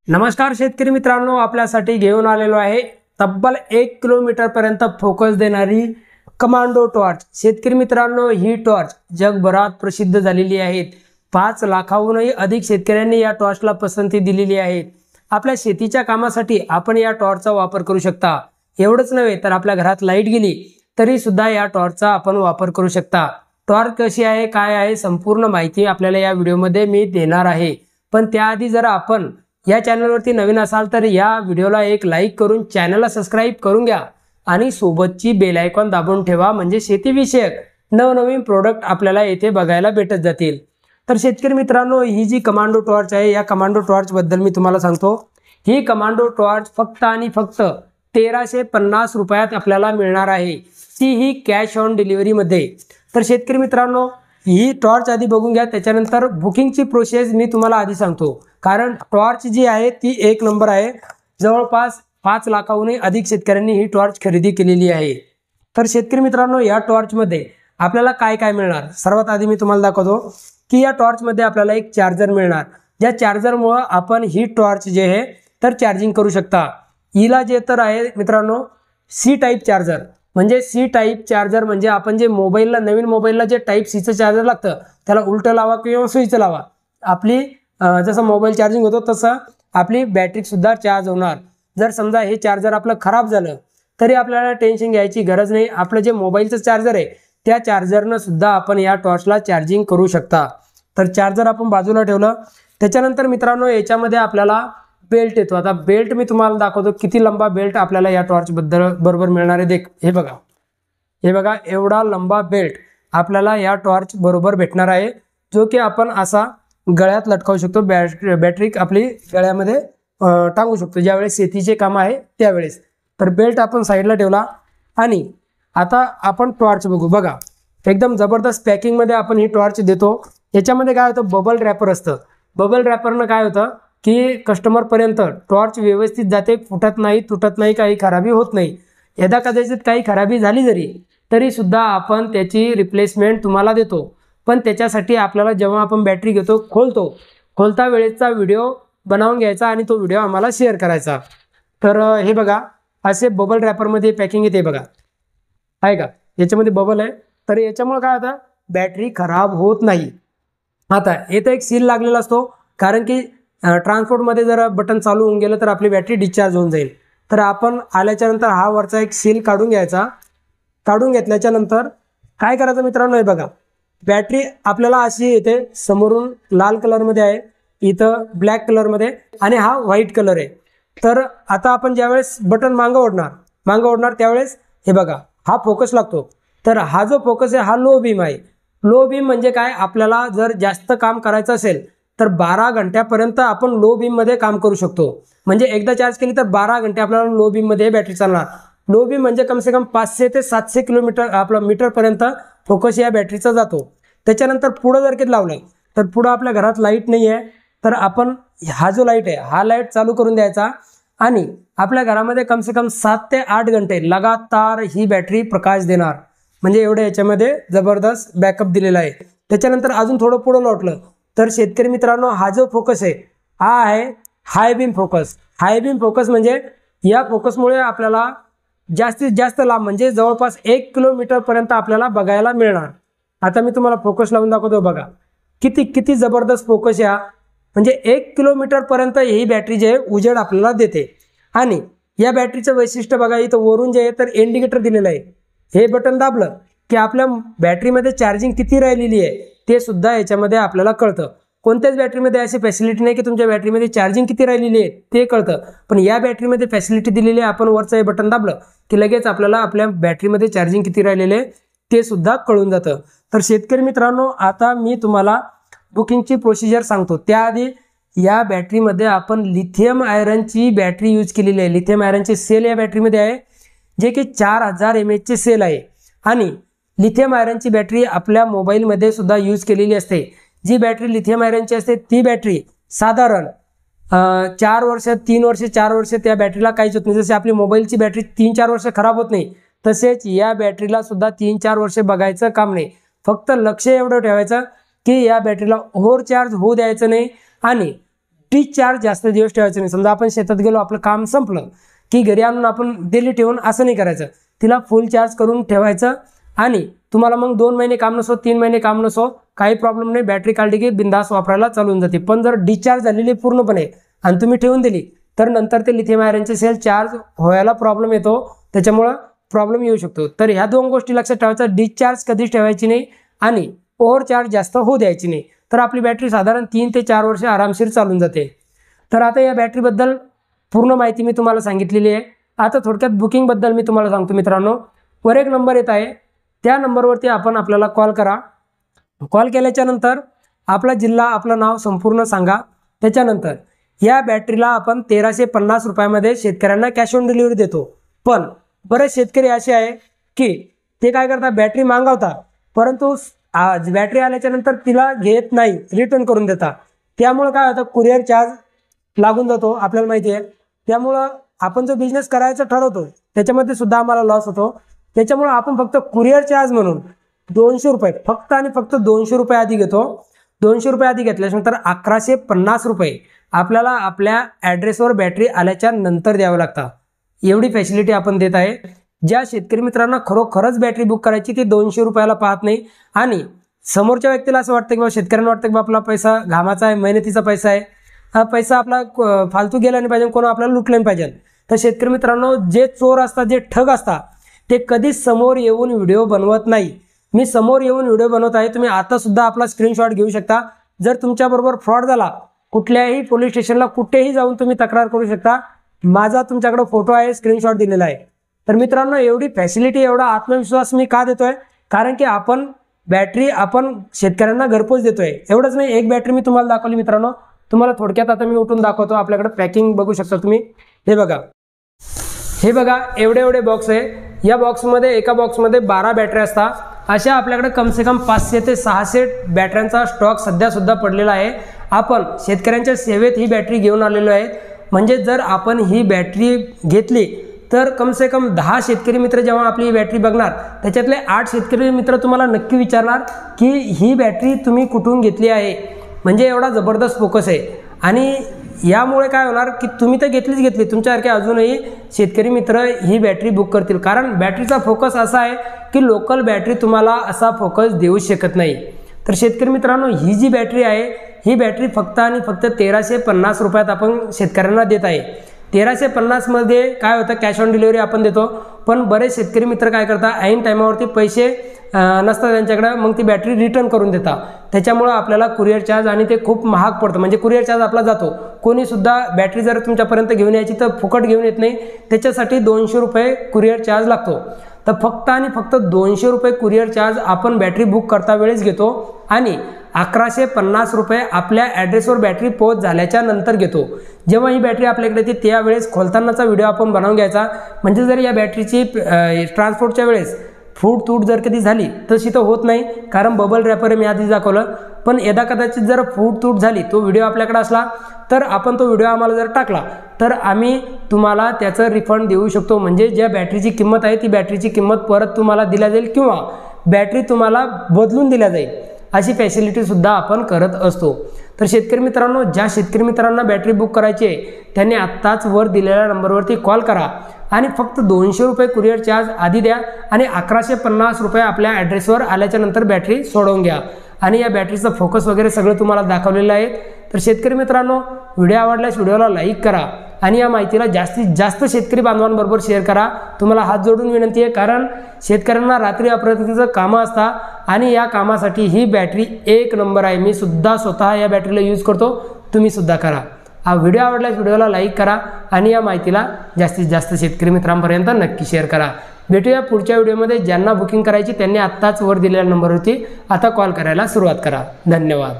नमस्कार शेतकरी मित्रांनो, आपल्यासाठी घेऊन आलेलो आहे तब्बल 1 किलोमीटर पर्यंत फोकस देणारी कमांडो टॉर्च। शेतकरी मित्रांनो, ही टॉर्च जगभरात प्रसिद्ध झालेली आहे। 5 लाखाहूनही अधिक शेतकऱ्यांनी या टॉर्चला पसंती दिलेली आहे। आपल्या शेतीच्या कामासाठी आपण या टॉर्चचा वापर करू शकता। एवढंच नव्हे तर आपल्या घरात लाईट गेली तरी सुद्धा या टॉर्चचा आपण वापर करू शकता। टॉर्च कशी आहे, काय आहे, संपूर्ण माहिती आपल्याला या व्हिडिओमध्ये मी देणार आहे। पण त्याआधी जर आपण या चॅनलवरती नवीन असाल तर या व्हिडिओला एक लाईक करून चॅनलला सबस्क्राइब करून घ्या आणि सोबतची बेल आयकॉन दाबून ठेवा, म्हणजे शेतीविषयक नवनवीन प्रोडक्ट आपल्याला येथे बघायला भेटत जातील। तर शेतकरी मित्रांनो, ही जी कमांडो टॉर्च आहे, या कमांडो टॉर्च बद्दल मी तुम्हाला सांगतो। ही कमांडो टॉर्च फक्त आणि फक्त 1350 रुपयात आपल्याला मिळणार आहे, तीही कॅश ऑन डिलिव्हरी मध्ये। तर शेतकरी मित्रांनो, ही टॉर्च आधी बघून घ्या, त्याच्यानंतर बुकिंगची प्रोसेस मी तुम्हाला आधी सांगतो। कारण टॉर्च जी आहे ती एक नंबर आहे। जवळपास 5 लाखाहूनही अधिक शेतकऱ्यांनी ही टॉर्च खरेदी केलेली आहे। तर शेतकरी मित्रांनो, या टॉर्च मध्ये आपल्याला काय काय मिळणार, सर्वात आधी मी तुम्हाला दाखवतो की या टॉर्च मध्ये आपल्याला एक चार्जर मिळणार। ज्या चार्जरमुळे आपण ही टॉर्च जे आहे तर चार्जिंग करू शकता। हिला जे तर आहे मित्रांनो सी टाईप चार्जर, म्हणजे सी टाईप चार्जर म्हणजे आपण जे मोबाईलला, नवीन मोबाईलला जे टाईप सीचं चार्जर लागतं त्याला उलटं लावा किंवा स्विच लावा, आपली जसं मोबाईल चार्जिंग होतो तसं आपली बॅटरी सुद्धा चार्ज होणार। जर समजा हे चार्जर आपलं खराब झालं तरी आपल्याला टेन्शन घ्यायची गरज नाही। आपलं जे मोबाईलचं चार्जर आहे त्या चार्जरनं सुद्धा आपण या टॉर्चला चार्जिंग करू शकता। तर चार्जर आपण बाजूला ठेवलं, त्याच्यानंतर मित्रांनो याच्यामध्ये आपल्याला बेल्ट येतो। आता बेल्ट मी तुम्हाला दाखवतो किती लंबा बेल्ट आपल्याला या टॉर्च बरोबर मिळणार आहे। हे बघा एवढा लंबा बेल्ट आपल्याला या टॉर्च बरोबर भेटणार आहे, जो की आपण असा गळ्यात लटकावू शकतो। बॅटरी आपली गळ्यामध्ये टांगू शकतो ज्यावेळेस शेतीचे काम आहे त्यावेळेस। तर बेल्ट आपण साईडला ठेवला आणि आता आपण टॉर्च बघू। बघा एकदम जबरदस्त पॅकिंग मध्ये आपण ही टॉर्च देतो। याच्यामध्ये काय होतं, बबल रॅपर असतं। बबल रॅपरनं काय होतं की कस्टमर पर्यंत टॉर्च व्यवस्थित जाते, फुटत नाही, तुटत नाही, काही खराबी होत नाही। यदा कदाचित काही खराबी झाली तरी सुद्धा आपण त्याची रिप्लेसमेंट तुम्हाला देतो। पण त्याच्यासाठी आपल्याला जेव्हा आपण बॅटरी घेतो, खोलता वेळेचा व्हिडिओ बनवून घ्यायचा आणि तो व्हिडिओ आम्हाला शेअर करायचा। तर हे बघा असे बबल रॅपरमध्ये पॅकिंग येते, बघा आहे का, याच्यामध्ये बबल आहे। तर याच्यामुळे काय होतं, बॅटरी खराब होत नाही। आता इथं एक सील लागलेला असतो, कारण की ट्रान्सपोर्टमध्ये जर बटन चालू होऊन गेलं तर आपली बॅटरी डिस्चार्ज होऊन जाईल। तर आपण आल्याच्या नंतर हा वरचा एक सील काढून घ्यायचा। काढून घेतल्याच्या नंतर काय करायचं मित्रांनो, हे बघा बॅटरी आपल्याला अशी येते, समोरून लाल कलरमध्ये आहे, इथं ब्लॅक कलरमध्ये आणि हा व्हाईट कलर आहे। तर आता आपण ज्यावेळेस बटन मागं ओढणार त्यावेळेस हे बघा हा फोकस लागतो। तर हा जो फोकस आहे हा लो बीम आहे। लो बीम म्हणजे काय, आपल्याला जर जास्त काम करायचं असेल तर 12 घंट्यापर्यंत आपण लो बीम मध्ये काम करू शकतो। म्हणजे एकदा चार्ज केली तर 12 घंटे आपल्याला लो बीम मध्ये बॅटरी चालणार। लो बीम म्हणजे कम से कम 500 ते 700 किलोमीटर आपला मीटर पर्यंत फोकस या बॅटरीचा जातो। त्याच्यानंतर पुढे जर काही लावलं तर पुढे आपल्या घरात लाईट नाही आहे, तर आपण हा जो लाईट आहे हा लाईट चालू करून द्यायचा आणि आपल्या घरामध्ये कम से कम 7 ते 8 घंटे लगातार ही बॅटरी प्रकाश देणार। म्हणजे एवढं याच्यामध्ये जबरदस्त बॅकअप दिलेला आहे। त्याच्यानंतर अजून थोडं पुढे लोटलं तर शेतकरी मित्रांनो, हा जो फोकस आहे हा आहे हाय बीम फोकस। हाय बीम फोकस म्हणजे या फोकसमुळे आपल्याला जास्तीत जास्त लांब, म्हणजे जवळपास 1 किलोमीटर पर्यंत आपल्याला बघायला मिळणार। आता मी तुम्हाला फोकस लावून दाखवतो, बघा किती जबरदस्त फोकस आहे। म्हणजे 1 किलोमीटर पर्यंत ही बॅटरी जे उजेड आपल्याला देते। आणि या बॅटरीचं वैशिष्ट्य बघा, इथं वरून जे आहे तर इंडिकेटर दिलेलं आहे। हे बटन दाबलं की आपल्या बॅटरीमध्ये चार्जिंग किती राहिलेली आहे ते सुद्धा याच्यामध्ये आपल्याला कळतं। कोणत्याच बॅटरीमध्ये अशी फॅसिलिटी नाही की तुमच्या बॅटरीमध्ये चार्जिंग किती राहिलेली आहे ते कळतं, पण या बॅटरीमध्ये फॅसिलिटी दिलेली आहे। आपण वरचं हे बटन दाबलं की लगेच आपल्याला आपल्या बॅटरीमध्ये चार्जिंग किती राहिलेले आहे ते सुद्धा कळून जातं। तर शेतकरी मित्रांनो, आता मी तुम्हाला बुकिंगची प्रोसिजर सांगतो। त्याआधी या बॅटरीमध्ये आपण लिथियम आयरनची बॅटरी यूज केलेली आहे। लिथियम आयरनचे सेल या बॅटरीमध्ये आहे, जे की 4000 mAh चे सेल आहे। आणि लिथियम आयरनची बॅटरी आपल्या मोबाईलमध्ये सुद्धा यूज केलेली असते। जी बॅटरी लिथियम आयरनची असते ती बॅटरी साधारण 4 वर्ष 3 वर्ष 4 वर्ष त्या बॅटरीला काहीच होत नाही। जसे आपली मोबाईलची बॅटरी 3-4 वर्ष खराब होत नाही, तसेच या बॅटरीला सुद्धा 3-4 वर्ष बघायचं काम नाही। फक्त लक्ष एवढं ठेवायचं की या बॅटरीला ओव्हर चार्ज होऊ द्यायचं नाही आणि डिस्चार्ज जास्त दिवस ठेवायचं नाही. समजा आपण शेतात गेलो, आपलं काम संपलं की घरी आणून आपण दिल्ली ठेवून असं नाही करायचं. तिला फुल चार्ज करून ठेवायचं आणि तुम्हाला मग 2 महिने काम नसो, 3 महिने काम नसो, काही प्रॉब्लेम नाही, बॅटरी काढली की बिंदास वापरायला चालून जाते. पण जर डिस्चार्ज झालेली पूर्णपणे आणि तुम्ही ठेवून दिली तर नंतर ते लिथियम आयर्नचे सेल चार्ज व्हायला प्रॉब्लेम येतो, त्याच्यामुळं प्रॉब्लेम येऊ शकतो. तर ह्या 2 गोष्टी लक्षात ठेवायचं, डिस्चार्ज कधीच ठेवायची नाही आणि ओव्हरचार्ज जास्त होऊ द्यायची नाही. तर आपली बॅटरी साधारण 3 ते 4 वर्ष आरामशीर चालून जाते. तर आता या बॅटरीबद्दल पूर्ण माहिती मी तुम्हाला सांगितलेली आहे. आता थोडक्यात बुकिंगबद्दल मी तुम्हाला सांगतो मित्रांनो. वर एक नंबर येत आहे, त्या नंबरवरती आपण आपल्याला कॉल करा. कॉल केल्याच्या नंतर आपला जिल्हा, आपलं नाव संपूर्ण सांगा. त्याच्यानंतर या बॅटरीला आपण 1350 रुपयामध्ये शेतकऱ्यांना कॅश ऑन डिलिव्हरी देतो. पण बरेच शेतकरी असे आहे की ते काय करतात, बॅटरी मागवतात परंतु बॅटरी आल्याच्या नंतर तिला घेत नाही, रिटर्न करून देतात. त्यामुळे काय होतं, कुरिअर चार्ज लागून जातो, आपल्याला माहिती आहे. त्यामुळं आपण जो बिझनेस करायचा ठरवतो त्याच्यामध्ये सुद्धा आम्हाला लॉस होतो. त्याच्यामुळे आपण फक्त कुरिअर चार्ज म्हणून 200 रुपये, फक्त आणि फक्त 200 रुपये आधी घेतो. 200 रुपये आधी घेतल्यानंतर 1150 रुपये आपल्याला आपल्या ॲड्रेसवर बॅटरी आल्याच्या नंतर द्यावं लागतं. एवढी फॅसिलिटी आपण देत आहे. ज्या शेतकरी मित्रांना खरोखरच बॅटरी बुक करायची ते 200 रुपयाला पाहत नाही आणि समोरच्या व्यक्तीला असं वाटतं की बाबा, शेतकऱ्यांना वाटतं की बाबा आपला पैसा घामाचा आहे, मेहनतीचा पैसा आहे, हा पैसा आपला फालतू गेला नाही पाहिजे, कोण आपल्याला लुटलं नाही पाहिजे. तर शेतकरी मित्रांनो, जे चोर असतात, जे ठग असतात, ते कधीच समोर येऊन व्हिडिओ बनवत नाही. मी समोर येऊन व्हिडिओ बनवत आहे. तुम्ही आता सुद्धा आपला स्क्रीनशॉट घेऊ शकता. जर तुमच्याबरोबर फ्रॉड झाला, कुठल्याही पोलीस स्टेशनला कुठेही जाऊन तुम्ही तक्रार करू शकता. माझा तुमच्याकडे फोटो आहे, स्क्रीनशॉट दिलेला आहे. तर मित्रांनो, एवढी फॅसिलिटी, एवढा आत्मविश्वास मी का देतोय, कारण की आपण बॅटरी आपण शेतकऱ्यांना घरपोच देतोय. एवढंच नाही, एक बॅटरी मी तुम्हाला दाखवली मित्रांनो. तुम्हाला थोडक्यात आता मी उठून दाखवतो. आपल्याकडे पॅकिंग बघू शकता तुम्ही. हे बघा, एवढे बॉक्स आहे. या बॉक्समध्ये, एका बॉक्समध्ये 12 बॅटऱ्या असतात. अशा आपल्याकडे कम से कम 500 ते 600 बॅटऱ्यांचा स्टॉक सध्या सुद्धा पडलेला आहे. आपण शेतकऱ्यांच्या सेवेत ही बॅटरी घेऊन आलेलो आहे. म्हणजे जर आपण ही बॅटरी घेतली तर कम से कम 10 शेतकरी मित्र जेव्हा आपली ही बॅटरी बघणार, त्याच्यातले 8 शेतकरी मित्र तुम्हाला नक्की विचारणार की ही बॅटरी तुम्ही कुठून घेतली आहे. म्हणजे एवढा जबरदस्त फोकस आहे. आणि यामुळे काय होणार की तुम्ही तर घेतली, तुमच्यासारखे अजूनही शेतकरी मित्र ही बॅटरी बुक करतील. कारण बॅटरीचा फोकस असा आहे की लोकल बॅटरी तुम्हाला असा फोकस देऊ शकत नाही. तर शेतकरी मित्रांनो, ही जी बॅटरी आहे, ही बॅटरी फक्त आणि फक्त 1350 रुपयात आपण शेतकऱ्यांना देत आहे. 1350 मध्ये काय होतं, कॅश ऑन डिलिव्हरी आपण देतो. पण बरेच शेतकरी मित्र काय करतात, ऐन टायमावरती पैसे नसतात त्यांच्याकडे, मग ती बॅटरी रिटर्न करून देतात. त्याच्यामुळं आपल्याला कुरिअर चार्ज आणि ते खूप महाग पडतं. म्हणजे कुरिअर चार्ज आपला जातो. कोणीसुद्धा बॅटरी जर तुमच्यापर्यंत घेऊन यायची तर फुकट घेऊन येत नाही, त्याच्यासाठी 200 रुपये कुरिअर चार्ज लागतो. तर फक्त आणि फक्त 200 रुपये कुरिअर चार्ज आपण बॅटरी बुक करता वेळेस घेतो आणि 1150 रुपये आपल्या ॲड्रेसवर बॅटरी पोच झाल्याच्या नंतर घेतो. जेव्हा ही बॅटरी आपल्याकडे येते त्यावेळेस खोलतानाचा व्हिडिओ आपण बनवून घ्यायचा. म्हणजे जर या बॅटरीची ट्रान्सपोर्टच्या वेळेस फूट तूट जर कधी झाली तशी तर होत नाही, कारण बबल रॅपर मी आधी दाखवलं. पण यदा कदाचित जर फूट तूट झाली, तो व्हिडिओ आपल्याकडे असला तर आपण तो व्हिडिओ आम्हाला जर टाकला तर आम्ही तुम्हाला त्याचं रिफंड देऊ शकतो. म्हणजे ज्या बॅटरीची किंमत आहे ती बॅटरीची किंमत परत तुम्हाला दिल्या जाईल किंवा बॅटरी तुम्हाला बदलून दिल्या जाईल. अशी फॅसिलिटीसुद्धा आपण करत असतो. तर शेतकरी मित्रांनो, ज्या शेतकरी मित्रांना बॅटरी बुक करायची आहे त्यांनी आत्ताच वर दिलेल्या नंबरवरती कॉल करा आणि फक्त 200 रुपये कुरिअर चार्ज आधी द्या आणि 1150 रुपये आपल्या ॲड्रेसवर आल्याच्या नंतर बॅटरी सोडवून घ्या. आणि या बॅटरीचा फोकस वगैरे सगळं तुम्हाला दाखवलेलं आहे. तर शेतकरी मित्रांनो, व्हिडिओ आवडल्यास व्हिडिओला लाईक करा आणि या माहितीला जास्तीत जास्त शेतकरी बांधवांबरोबर शेअर करा. तुम्हाला हात जोडून विनंती आहे, कारण शेतकऱ्यांना रात्री अपरात्रीचं कामं असतात आणि या कामासाठी ही बॅटरी एक नंबर आहे. मी सुद्धा स्वतः या बॅटरीला यूज करतो, तुम्ही सुद्धा करा. हा व्हिडिओ आवडल्यास व्हिडिओला लाईक करा आणि या माहितीला जास्तीत जास्त शेतकरी मित्रांपर्यंत नक्की शेअर करा. भेटूया पुढच्या व्हिडिओमध्ये. ज्यांना बुकिंग करायची त्यांनी आत्ताच वर दिलेल्या नंबरवरती आता कॉल करायला सुरुवात करा. धन्यवाद.